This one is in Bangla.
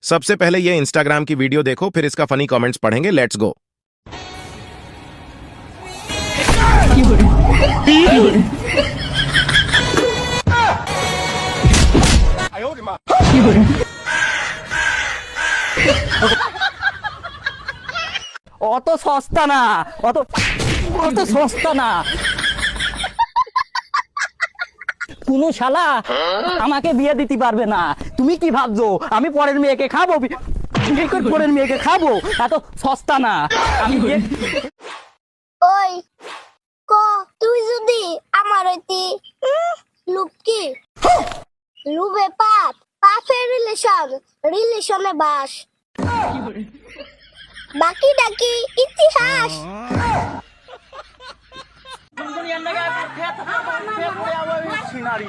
सबसे पहले ये इंस्टाग्राम की वीडियो देखो, फिर इसका फनी कमेंट्स पढ़ेंगे। Let's go. অত সস্তা না, অত অত সস্তা না। কোন শালা আমাকে বিয়ে দিতে পারবে না। তুমি কি ভাবছো আমি পরের মেয়েকে খাবো? পরের মেয়েকে খাবো? এত সস্তা না আমি। ওই ক তুই যদি আমার হইতি লুকি লুবে পাপ পাপের রিলেশনে বাস বাকি ডাকি ইতিহাস। সিনারি